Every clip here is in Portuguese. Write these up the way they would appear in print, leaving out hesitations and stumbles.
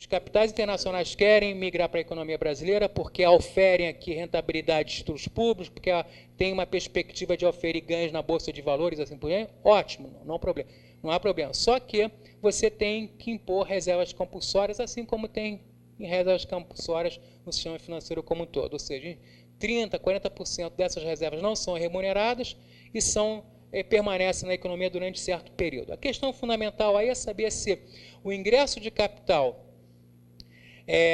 Os capitais internacionais querem migrar para a economia brasileira porque oferem aqui rentabilidade de títulos públicos, porque tem uma perspectiva de oferir ganhos na Bolsa de Valores, assim por diante. Ótimo, não há problema. Não há problema. Só que você tem que impor reservas compulsórias, assim como tem em reservas compulsórias no sistema financeiro como um todo. Ou seja, 30%, 40% dessas reservas não são remuneradas e permanecem na economia durante certo período. A questão fundamental aí é saber se o ingresso de capital,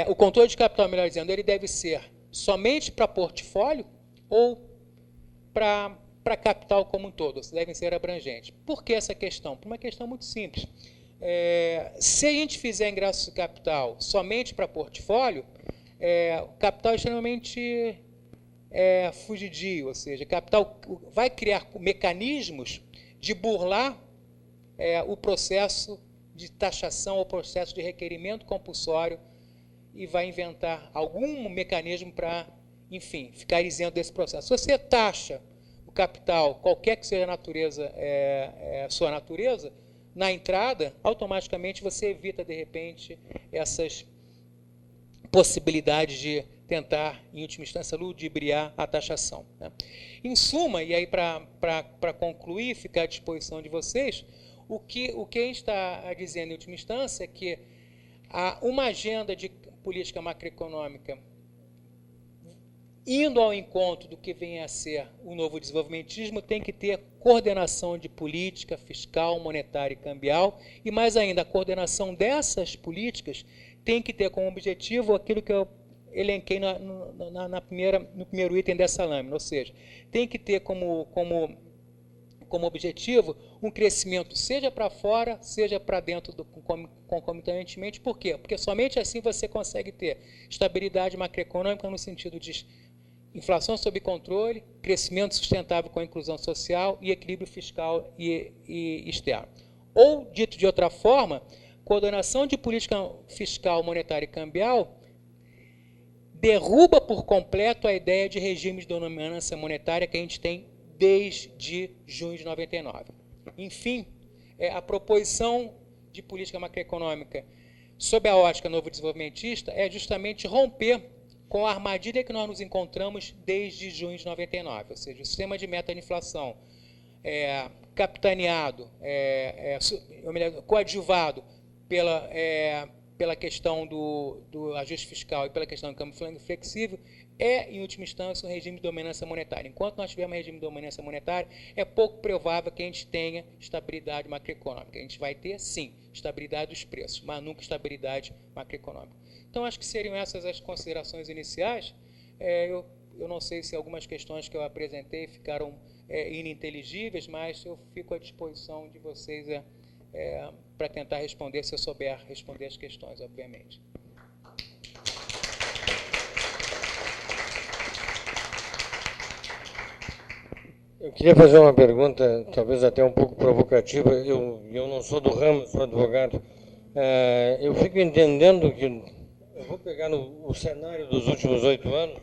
o controle de capital, melhor dizendo, ele deve ser somente para portfólio ou para capital como um todo, devem ser abrangentes. Por que essa questão? Por uma questão muito simples. Se a gente fizer ingresso de capital somente para portfólio, o capital é extremamente fugidio, ou seja, capital vai criar mecanismos de burlar o processo de taxação ou processo de requerimento compulsório e vai inventar algum mecanismo para, enfim, ficar isento desse processo. Se você taxa o capital, qualquer que seja a sua natureza, na entrada, automaticamente você evita, de repente, essas possibilidades de tentar, em última instância, ludibriar a taxação. Né? Em suma, e aí para concluir, ficar à disposição de vocês, o que a gente está dizendo, em última instância, é que uma agenda de política macroeconômica indo ao encontro do que vem a ser o novo desenvolvimentismo tem que ter coordenação de política fiscal, monetária e cambial, e mais ainda, a coordenação dessas políticas tem que ter como objetivo aquilo que eu elenquei no primeiro item dessa lâmina, ou seja, tem que ter como objetivo um crescimento, seja para fora, seja para dentro, concomitantemente. Por quê? Porque somente assim você consegue ter estabilidade macroeconômica no sentido de inflação sob controle, crescimento sustentável com a inclusão social e equilíbrio fiscal e externo. Ou, dito de outra forma, coordenação de política fiscal, monetária e cambial derruba por completo a ideia de regime de dominância monetária que a gente tem desde junho de 99. Enfim, a proposição de política macroeconômica sob a ótica novo desenvolvimentista é justamente romper com a armadilha que nós nos encontramos desde junho de 99, ou seja, o sistema de meta de inflação capitaneado, coadjuvado pela questão do ajuste fiscal e pela questão do câmbio flexível, em última instância, um regime de dominância monetária. Enquanto nós tivermos um regime de dominância monetária, é pouco provável que a gente tenha estabilidade macroeconômica. A gente vai ter, sim, estabilidade dos preços, mas nunca estabilidade macroeconômica. Então, acho que seriam essas as considerações iniciais. Eu não sei se algumas questões que eu apresentei ficaram ininteligíveis, mas eu fico à disposição de vocês para tentar responder, se eu souber responder as questões, obviamente. Eu queria fazer uma pergunta, talvez até um pouco provocativa. Eu não sou do ramo, sou advogado. Eu fico entendendo que, eu vou pegar o cenário dos últimos 8 anos,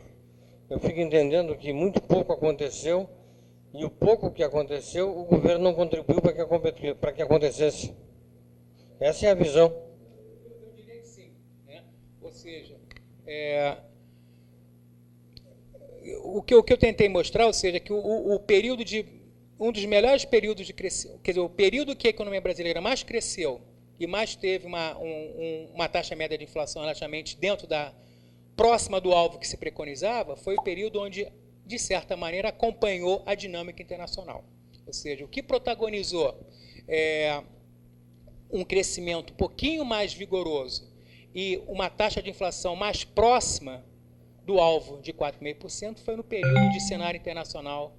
eu fico entendendo que muito pouco aconteceu, e o pouco que aconteceu, o governo não contribuiu para que acontecesse. Essa é a visão. Eu diria que sim. Né? Ou seja, o que eu tentei mostrar, ou seja, que um dos melhores períodos de crescimento, quer dizer, o período que a economia brasileira mais cresceu e mais teve uma taxa média de inflação relativamente próxima do alvo que se preconizava, foi o período onde, de certa maneira, acompanhou a dinâmica internacional. Ou seja, o que protagonizou um crescimento um pouquinho mais vigoroso e uma taxa de inflação mais próxima do alvo de 4,5% foi no período de cenário internacional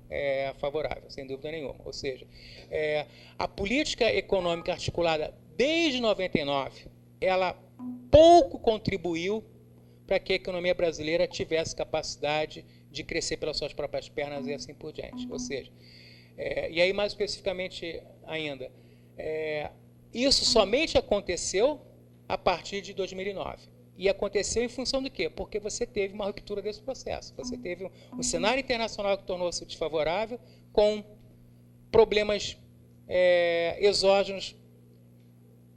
favorável, sem dúvida nenhuma. Ou seja, a política econômica articulada desde 99, ela pouco contribuiu para que a economia brasileira tivesse capacidade de crescer pelas suas próprias pernas e assim por diante. Ou seja, e aí mais especificamente ainda, isso somente aconteceu a partir de 2009. E aconteceu em função do quê? Porque você teve uma ruptura desse processo. Você teve um cenário internacional que tornou-se desfavorável, com problemas exógenos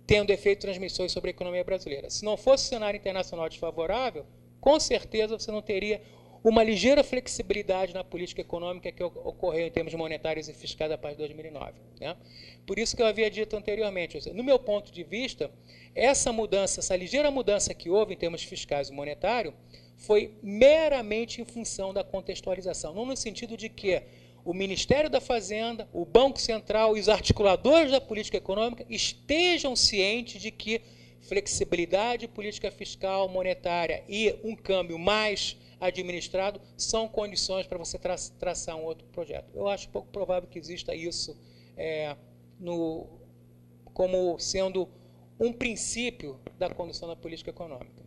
tendo efeitos transmissores sobre a economia brasileira. Se não fosse o cenário internacional desfavorável, com certeza você não teria uma ligeira flexibilidade na política econômica que ocorreu em termos monetários e fiscais a partir de 2009. Né? Por isso que eu havia dito anteriormente, no meu ponto de vista, essa mudança, essa ligeira mudança que houve em termos fiscais e monetário, foi meramente em função da contextualização, não no sentido de que o Ministério da Fazenda, o Banco Central e os articuladores da política econômica estejam cientes de que flexibilidade política fiscal, monetária e um câmbio mais administrado são condições para você traçar um outro projeto. Eu acho pouco provável que exista isso como sendo um princípio da condução da política econômica.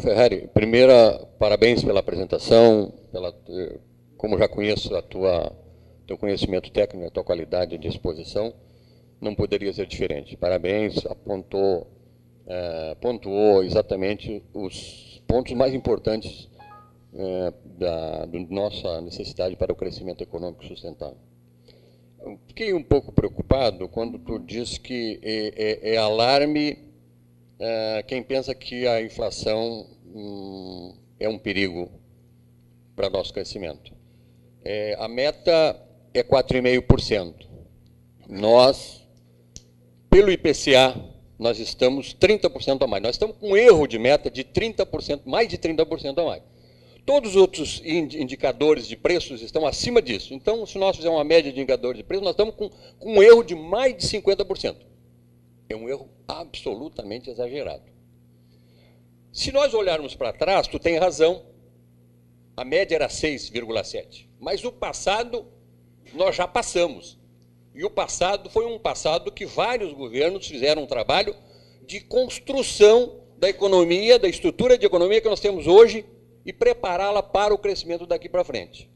Ferrari, primeira, parabéns pela apresentação, como já conheço teu conhecimento técnico, a tua qualidade de exposição, não poderia ser diferente. Parabéns, pontuou exatamente os pontos mais importantes da nossa necessidade para o crescimento econômico sustentável. Eu fiquei um pouco preocupado quando tu diz que é alarme quem pensa que a inflação é um perigo para nosso crescimento. A meta é 4,5%. Nós, pelo IPCA, nós estamos 30% a mais. Nós estamos com um erro de meta de 30%, mais de 30% a mais. Todos os outros indicadores de preços estão acima disso. Então, se nós fizermos uma média de indicadores de preços, nós estamos com um erro de mais de 50%. É um erro absolutamente exagerado. Se nós olharmos para trás, tu tem razão, a média era 6,7%. Mas o passado, nós já passamos. E o passado foi um passado que vários governos fizeram um trabalho de construção da economia, da estrutura de economia que nós temos hoje e prepará-la para o crescimento daqui para frente.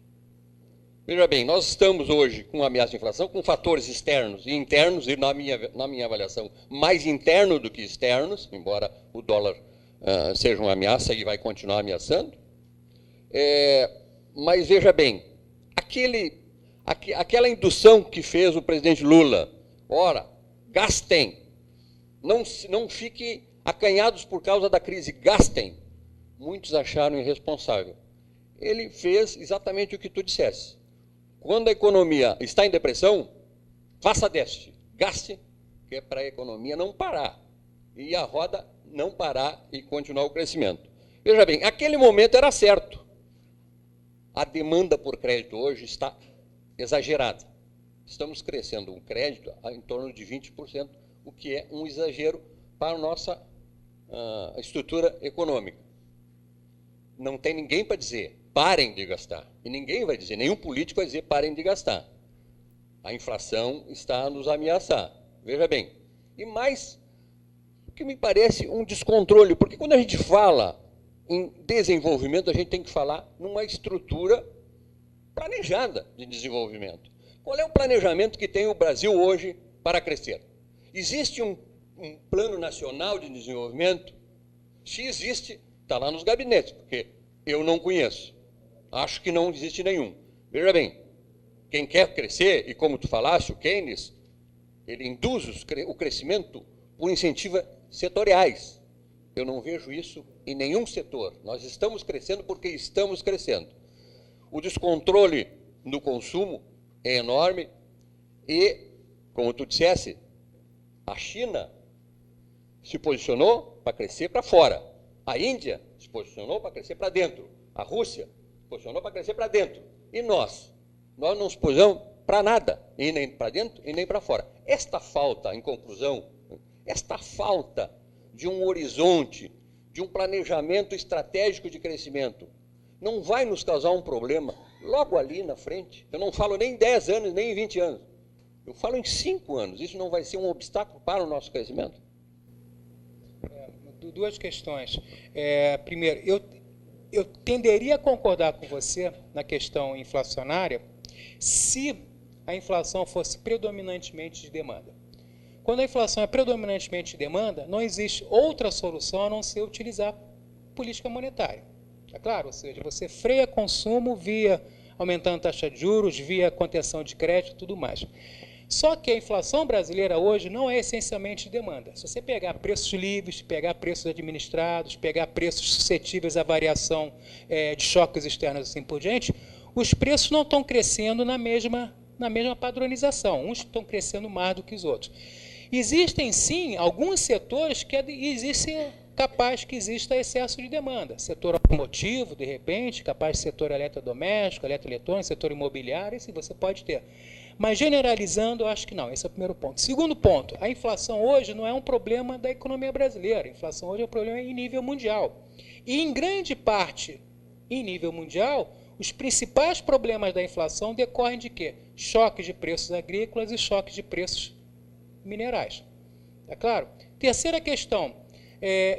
Veja bem, nós estamos hoje com ameaça de inflação, com fatores externos e internos, e na minha avaliação, mais internos do que externos, embora o dólar seja uma ameaça e vai continuar ameaçando. Mas veja bem, aquela indução que fez o presidente Lula, ora, gastem, não fiquem acanhados por causa da crise, gastem, muitos acharam irresponsável. Ele fez exatamente o que tu disseste. Quando a economia está em depressão, faça déficit, gaste, que é para a economia não parar, e a roda não parar e continuar o crescimento. Veja bem, aquele momento era certo. A demanda por crédito hoje está exagerada. Estamos crescendo um crédito em torno de 20%, o que é um exagero para a nossa estrutura econômica. Não tem ninguém para dizer, parem de gastar. E ninguém vai dizer, nenhum político vai dizer, parem de gastar. A inflação está a nos ameaçar. Veja bem. E mais, o que me parece um descontrole, porque quando a gente fala em desenvolvimento, a gente tem que falar numa estrutura planejada de desenvolvimento. Qual é o planejamento que tem o Brasil hoje para crescer? Existe um plano nacional de desenvolvimento? Se existe, está lá nos gabinetes, porque eu não conheço. Acho que não existe nenhum. Veja bem, quem quer crescer, e como tu falaste, o Keynes, ele induz o crescimento por incentivos setoriais. Eu não vejo isso em nenhum setor. Nós estamos crescendo porque estamos crescendo. O descontrole no consumo é enorme e, como tu dissesse, a China se posicionou para crescer para fora. A Índia se posicionou para crescer para dentro. A Rússia se posicionou para crescer para dentro. E nós? Nós não nos posicionamos para nada, e nem para dentro e nem para fora. Esta falta, em conclusão, esta falta de um horizonte, de um planejamento estratégico de crescimento, não vai nos causar um problema logo ali na frente. Eu não falo nem em 10 anos, nem em 20 anos. Eu falo em 5 anos. Isso não vai ser um obstáculo para o nosso crescimento? Duas questões. Primeiro, eu tenderia a concordar com você na questão inflacionária se a inflação fosse predominantemente de demanda. Quando a inflação é predominantemente de demanda, não existe outra solução a não ser utilizar política monetária. É claro, ou seja, você freia consumo via aumentando a taxa de juros, via contenção de crédito e tudo mais. Só que a inflação brasileira hoje não é essencialmente de demanda. Se você pegar preços livres, pegar preços administrados, pegar preços suscetíveis à variação de choques externos e assim por diante, os preços não estão crescendo na mesma padronização. Uns estão crescendo mais do que os outros. Existem, sim, alguns setores que capaz que exista excesso de demanda. Setor automotivo, de repente, capaz de setor eletrodoméstico, eletroeletrônico, setor imobiliário, isso você pode ter. Mas, generalizando, eu acho que não. Esse é o primeiro ponto. Segundo ponto, a inflação hoje não é um problema da economia brasileira. A inflação hoje é um problema em nível mundial. E, em grande parte, em nível mundial, os principais problemas da inflação decorrem de quê? Choques de preços agrícolas e choques de preços minerais. Tá claro? Terceira questão.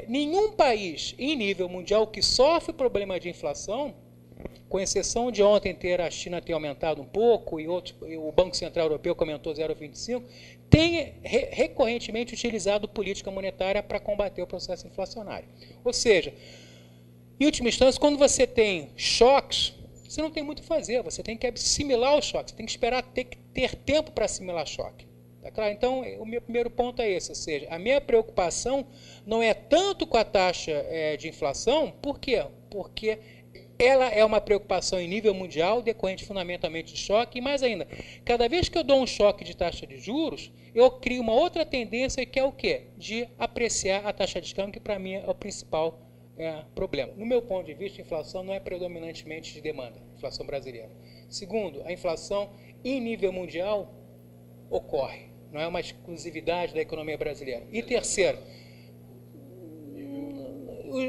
Nenhum país em nível mundial que sofre problema de inflação, com exceção de ontem a China ter aumentado um pouco e o Banco Central Europeu comentou 0,25, tem recorrentemente utilizado política monetária para combater o processo inflacionário. Ou seja, em última instância, quando você tem choques, você não tem muito o que fazer, você tem que assimilar o choque, você tem que esperar ter tempo para assimilar choque. Tá claro? Então, o meu primeiro ponto é esse, ou seja, a minha preocupação não é tanto com a taxa de inflação, por quê? Porque ela é uma preocupação em nível mundial, decorrente fundamentalmente de choque, e mais ainda, cada vez que eu dou um choque de taxa de juros, eu crio uma outra tendência que é o quê? De apreciar a taxa de câmbio, que para mim é o principal problema. No meu ponto de vista, a inflação não é predominantemente de demanda, a inflação brasileira. Segundo, a inflação em nível mundial ocorre. Não é uma exclusividade da economia brasileira. E terceiro,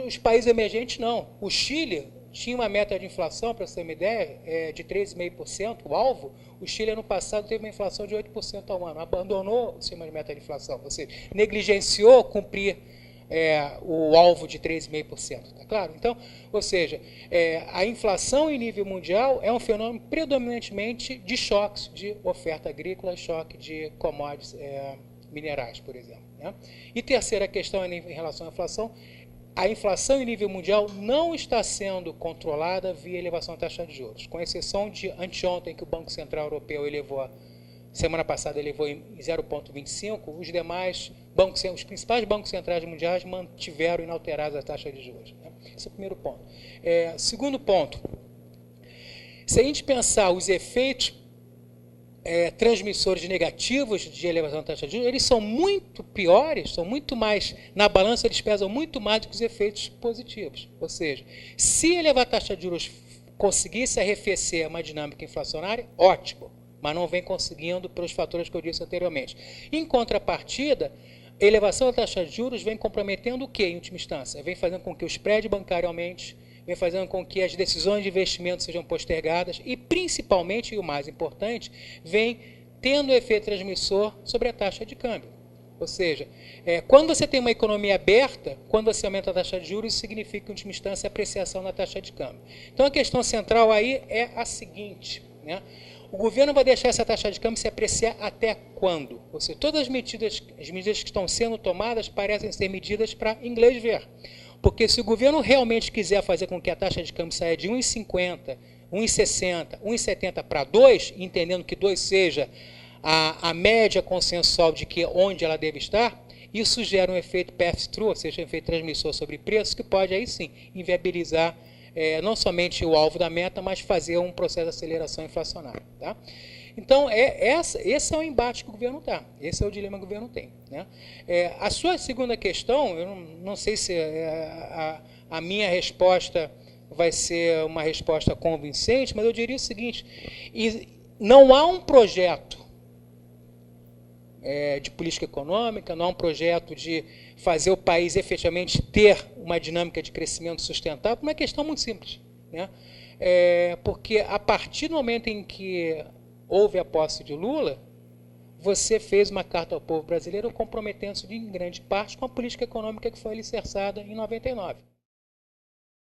os países emergentes não. O Chile tinha uma meta de inflação, para você ter uma ideia, de 3,5%, o alvo. O Chile, ano passado, teve uma inflação de 8% ao ano. Abandonou o sistema de meta de inflação, ou seja, negligenciou cumprir o alvo de 3,5%. Tá claro? Então, ou seja, a inflação em nível mundial é um fenômeno predominantemente de choques de oferta agrícola, choque de commodities minerais, por exemplo. Né? E terceira questão em relação à inflação, a inflação em nível mundial não está sendo controlada via elevação da taxa de juros, com exceção de anteontem, que o Banco Central Europeu elevou, semana passada elevou em 0,25, os demais os principais bancos centrais mundiais mantiveram inalteradas a taxa de juros. Né? Esse é o primeiro ponto. Segundo ponto, se a gente pensar os efeitos transmissores negativos de elevação da taxa de juros, eles são muito piores, são muito mais, na balança eles pesam muito mais do que os efeitos positivos. Ou seja, se elevar a taxa de juros conseguisse arrefecer uma dinâmica inflacionária, ótimo, mas não vem conseguindo pelos fatores que eu disse anteriormente. Em contrapartida, a elevação da taxa de juros vem comprometendo o quê, em última instância? Vem fazendo com que o spread bancário aumente, vem fazendo com que as decisões de investimento sejam postergadas e, principalmente, e o mais importante, vem tendo efeito transmissor sobre a taxa de câmbio. Ou seja, quando você tem uma economia aberta, quando você aumenta a taxa de juros, isso significa, em última instância, apreciação da taxa de câmbio. Então, a questão central aí é a seguinte, né? O governo vai deixar essa taxa de câmbio se apreciar até quando? Ou seja, todas as medidas que estão sendo tomadas parecem ser medidas para inglês ver. Porque se o governo realmente quiser fazer com que a taxa de câmbio saia de 1,50, 1,60, 1,70 para 2, entendendo que 2 seja a média consensual de que onde ela deve estar, isso gera um efeito pass-through, ou seja, um efeito transmissor sobre preços, que pode aí sim inviabilizar não somente o alvo da meta, mas fazer um processo de aceleração inflacionária. Tá? Então, esse é o embate que o governo está, esse é o dilema que o governo tem. Né? A sua segunda questão, eu não sei se a minha resposta vai ser uma resposta convincente, mas eu diria o seguinte, não há um projeto de política econômica, não há um projeto de fazer o país efetivamente ter uma dinâmica de crescimento sustentável, uma questão muito simples. Né? Porque a partir do momento em que houve a posse de Lula, você fez uma carta ao povo brasileiro comprometendo-se em grande parte com a política econômica que foi alicerçada em 99.